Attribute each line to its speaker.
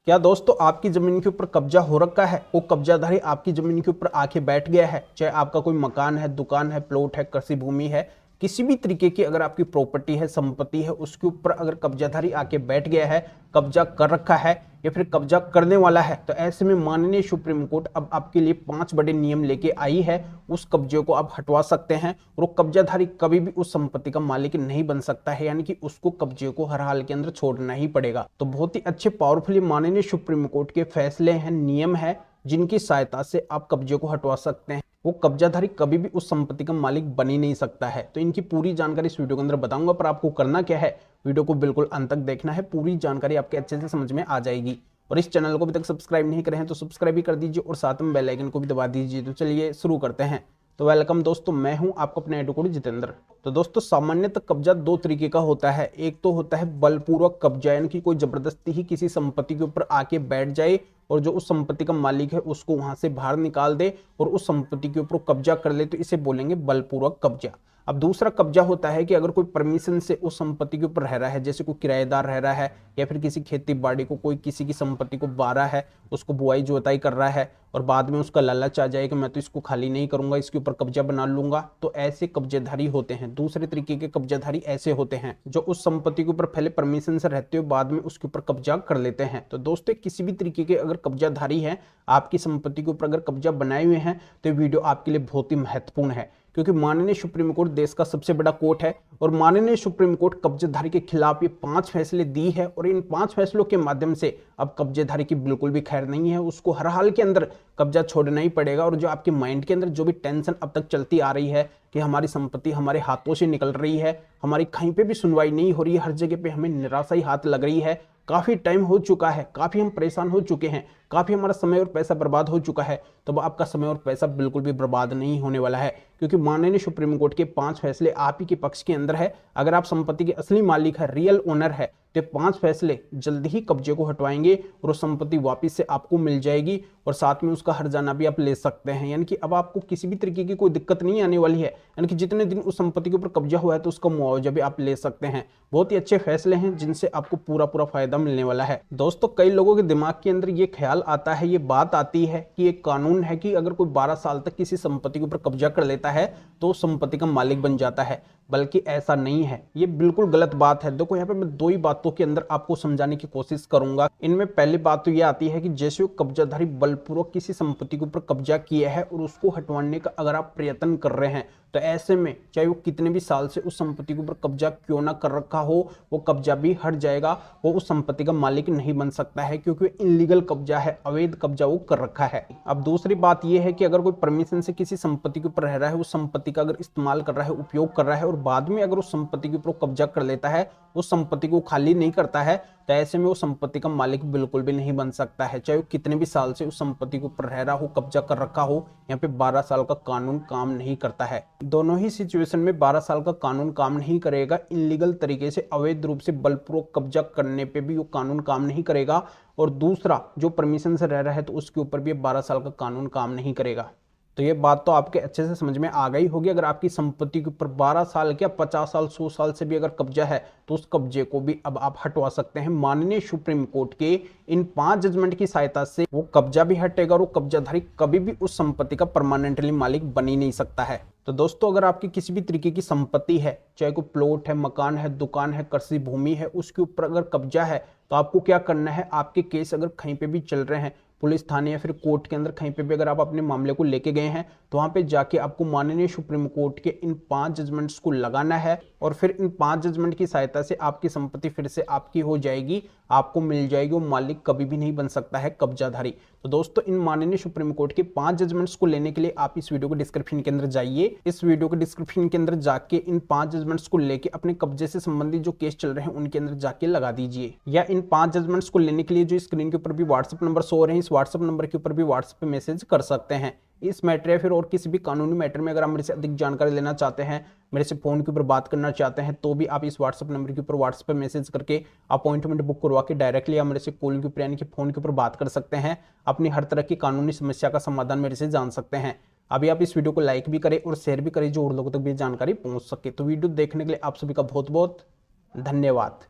Speaker 1: क्या दोस्तों आपकी जमीन के ऊपर कब्जा हो रखा है, वो कब्जाधारी आपकी जमीन के ऊपर आके बैठ गया है। चाहे आपका कोई मकान है, दुकान है, प्लॉट है, कृषि भूमि है, किसी भी तरीके की अगर आपकी प्रॉपर्टी है, संपत्ति है, उसके ऊपर अगर कब्जाधारी आके बैठ गया है, कब्जा कर रखा है या फिर कब्जा करने वाला है, तो ऐसे में माननीय सुप्रीम कोर्ट अब आपके लिए 5 बड़े नियम लेके आई है। उस कब्जे को आप हटवा सकते हैं और वो कब्जाधारी कभी भी उस संपत्ति का मालिक नहीं बन सकता है, यानी कि उसको कब्जे को हर हाल के अंदर छोड़ना ही पड़ेगा। तो बहुत ही अच्छे पावरफुली माननीय सुप्रीम कोर्ट के फैसले हैं, नियम है, जिनकी सहायता से आप कब्जे को हटवा सकते हैं। वो कब्जाधारी कभी भी उस संपत्ति का मालिक बन ही नहीं सकता है। तो इनकी पूरी जानकारी इस वीडियो के अंदर बताऊंगा, पर आपको करना क्या है, वीडियो को बिल्कुल अंत तक देखना है, पूरी जानकारी आपके अच्छे से समझ में आ जाएगी। और इस चैनल को अभी तक सब्सक्राइब नहीं करे हैं तो सब्सक्राइब भी कर दीजिए और साथ में बेल आइकन को भी दबा दीजिए। तो चलिए शुरू करते हैं। तो वेलकम दोस्तों, मैं हूं आपका अपना एडवोकेट जितेंद्र। तो दोस्तों सामान्यतः कब्जा 2 तरीके का होता है। एक तो होता है बलपूर्वक कब्जा, यानी कि कोई जबरदस्ती ही किसी संपत्ति के ऊपर आके बैठ जाए और जो उस संपत्ति का मालिक है उसको वहां से बाहर निकाल दे और उस संपत्ति के ऊपर कब्जा कर ले, तो इसे बोलेंगे बलपूर्वक कब्जा। अब दूसरा कब्जा होता है कि अगर कोई परमिशन से उस संपत्ति के ऊपर रह रहा है, जैसे कोई किराएदार रह रहा है या फिर किसी खेती बाड़ी को कोई किसी की संपत्ति को बा रहा है, उसको बुआई जोताई कर रहा है और बाद में उसका लालच आ जाए कि मैं तो इसको खाली नहीं करूंगा, इसके ऊपर कब्जा बना लूंगा, तो ऐसे कब्जेधारी होते हैं। दूसरे तरीके के कब्जाधारी ऐसे होते हैं जो उस संपत्ति के ऊपर पहले परमिशन से रहते हुए बाद में उसके ऊपर कब्जा कर लेते हैं। तो दोस्तों किसी भी तरीके के अगर कब्जाधारी है, आपकी संपत्ति के ऊपर अगर कब्जा बनाए हुए हैं, तो वीडियो आपके लिए बहुत ही महत्वपूर्ण है, क्योंकि माननीय सुप्रीम कोर्ट देश का सबसे बड़ा कोर्ट है और माननीय सुप्रीम कोर्ट कब्जेधारी के खिलाफ ये 5 फैसले दी है और इन 5 फैसलों के माध्यम से अब कब्जेधारी की बिल्कुल भी खैर नहीं है। उसको हर हाल के अंदर कब्जा छोड़ना ही पड़ेगा। और जो आपके माइंड के अंदर जो भी टेंशन अब तक चलती आ रही है कि हमारी संपत्ति हमारे हाथों से निकल रही है, हमारी कहीं पे भी सुनवाई नहीं हो रही है, हर जगह पे हमें निराशा ही हाथ लग रही है, काफी टाइम हो चुका है, काफी हम परेशान हो चुके हैं, काफी हमारा समय और पैसा बर्बाद हो चुका है, तो आपका समय और पैसा बिल्कुल भी बर्बाद नहीं होने वाला है, क्योंकि माननीय सुप्रीम कोर्ट के 5 फैसले आप ही के पक्ष के अंदर है। अगर आप संपत्ति के असली मालिक है, रियल ओनर है, तो 5 फैसले जल्दी ही कब्जे को हटवाएंगे और वो संपत्ति वापस से आपको मिल जाएगी और साथ में उसका हर्जाना भी आप ले सकते हैं। यानी कि अब आपको किसी भी तरीके की कोई दिक्कत नहीं आने वाली है, यानी कि जितने दिन उस संपत्ति के ऊपर कब्जा हुआ है तो उसका मुआवजा भी आप ले सकते हैं। बहुत ही अच्छे फैसले हैं जिनसे आपको पूरा फायदा मिलने वाला है। दोस्तों कई लोगों के दिमाग के अंदर ये ख्याल आता है, ये बात आती है कि एक कानून है कि अगर कोई 12 साल तक किसी संपत्ति के ऊपर कब्जा कर लेता है तो संपत्ति का मालिक बन जाता है, बल्कि ऐसा नहीं है। ये बिल्कुल गलत बात है। देखो यहाँ पे मैं 2 ही बातों के अंदर आपको समझाने की कोशिश करूंगा। इनमें पहली बात तो ये आती है कि जैसे वो कब्जाधारी बलपूर्वक किसी संपत्ति के ऊपर कब्जा किया है और उसको हटवाने का अगर आप प्रयत्न कर रहे हैं, तो ऐसे में चाहे वो कितने भी साल से उस संपत्ति के ऊपर कब्जा क्यों ना कर रखा हो, वो कब्जा भी हट जाएगा। वो उस संपत्ति का मालिक नहीं बन सकता है, क्योंकि इलीगल कब्जा है, अवैध कब्जा वो कर रखा है। अब दूसरी बात यह है कि अगर कोई परमिशन से किसी संपत्ति के ऊपर रह रहा है, उस संपत्ति का अगर इस्तेमाल कर रहा है, उपयोग कर रहा है और बाद में अगर उस संपत्ति के ऊपर कब्जा कर लेता है, उस संपत्ति को खाली नहीं करता है, तो ऐसे में वो संपत्ति का मालिक बिल्कुल भी नहीं बन सकता है। चाहे वो कितने भी साल से उस संपत्ति के ऊपर रह रहा हो, कब्जा कर रखा हो, यहाँ पे 12 साल का कानून काम नहीं करता है। दोनों ही सिचुएशन में 12 साल का कानून काम नहीं करेगा। इलीगल तरीके से अवैध रूप से बलपूर्वक कब्जा करने पे भी वो कानून काम नहीं करेगा और दूसरा जो परमिशन से रह रहा है तो उसके ऊपर भी 12 साल का कानून काम नहीं करेगा। तो ये बात तो आपके अच्छे से समझ में आ गई होगी। अगर आपकी संपत्ति के ऊपर 12 साल क्या 50 साल 100 साल से भी अगर कब्जा है तो उस कब्जे को भी अब आप हटवा सकते हैं। माननीय सुप्रीम कोर्ट के इन 5 जजमेंट की सहायता से वो कब्जा भी हटेगा और वो कब्जाधारी कभी भी उस संपत्ति का परमानेंटली मालिक बन ही नहीं सकता है। तो दोस्तों अगर आपकी किसी भी तरीके की संपत्ति है, चाहे कोई प्लॉट है, मकान है, दुकान है, कृषि भूमि है, उसके ऊपर अगर कब्जा है तो आपको क्या करना है, आपके केस अगर कहीं पे भी चल रहे हैं, पुलिस थाने या फिर कोर्ट के अंदर कहीं पे भी अगर आप अपने मामले को लेके गए हैं, तो वहां पे जाके आपको माननीय सुप्रीम कोर्ट के इन 5 जजमेंट्स को लगाना है और फिर इन 5 जजमेंट की सहायता से आपकी संपत्ति फिर से आपकी हो जाएगी, आपको मिल जाएगी। वो मालिक कभी भी नहीं बन सकता है कब्जाधारी। तो दोस्तों इन माननीय सुप्रीम कोर्ट के 5 जजमेंट्स को लेने के लिए आप इस वीडियो को डिस्क्रिप्शन के अंदर जाइए। इस वीडियो के डिस्क्रिप्शन के अंदर जाके इन 5 जजमेंट्स को लेके अपने कब्जे से संबंधित जो केस चल रहे हैं उनके अंदर जाके लगा दीजिए। या इन 5 जजमेंट्स को लेने के लिए जो स्क्रीन के ऊपर भी व्हाट्सएप नंबर शो हो रहे हैं, इस व्हाट्सएप नंबर के ऊपर भी व्हाट्सएप पे मैसेज कर सकते हैं। इस मैटर या फिर और किसी भी कानूनी मैटर में अगर आप मेरे से अधिक जानकारी लेना चाहते हैं, मेरे से फोन के ऊपर बात करना चाहते हैं, तो भी आप इस व्हाट्सएप नंबर के ऊपर व्हाट्सएप पे मैसेज करके अपॉइंटमेंट बुक करवा के डायरेक्टली आप मेरे से कॉल के ऊपर यानी कि फोन के ऊपर बात कर सकते हैं। अपनी हर तरह की कानूनी समस्या का समाधान मेरे से जान सकते हैं। अभी आप इस वीडियो को लाइक भी करें और शेयर भी करें जो और लोगों तक भी जानकारी पहुंच सके। तो वीडियो देखने के लिए आप सभी का बहुत बहुत धन्यवाद।